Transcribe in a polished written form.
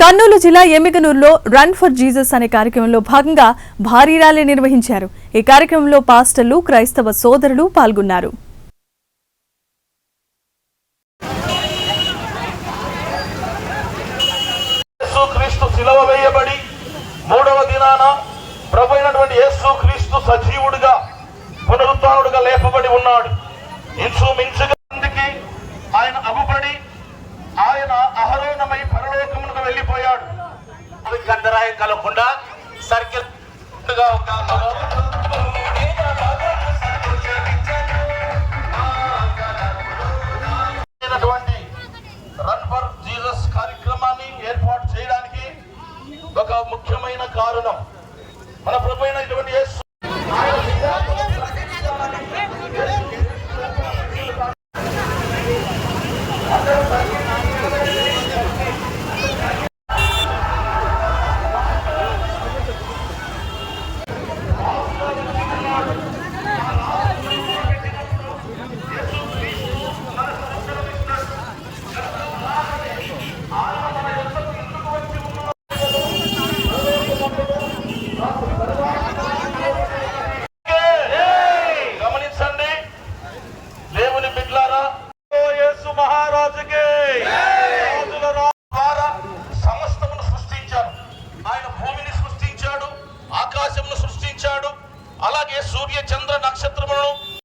కర్నూలు జిల్లా ఎమ్మిగనూరులో run for Jesus అనే కార్యక్రమంలో భాగంగా భారీ ర్యాలీ నిర్వహించారు. ఈ కార్యక్రమంలో పాస్టర్లు, క్రైస్తవ సోదరులు పాల్గొన్నారు. యేసుక్రీస్తు శిలువ వేయబడి మూడవ దినాన ప్రభువైనటువంటి యేసుక్రీస్తు సజీవుడిగా పునరుత్థానుడిగా లేపబడి ఉన్నాడు. ఇంచుమించుగా మందికి ఆయన అగుపడి ఆయన అహరోనమై పరలోకమునకు వెళ్ళిపోయాడు. అంతరాయం కలగకుండా సర్కిల్ రన్ ఫర్ జీసస్ కార్యక్రమాన్ని ఏర్పాటు చేయడానికి ఒక ముఖ్యమైన కారణం మన ప్రభువైనటువంటి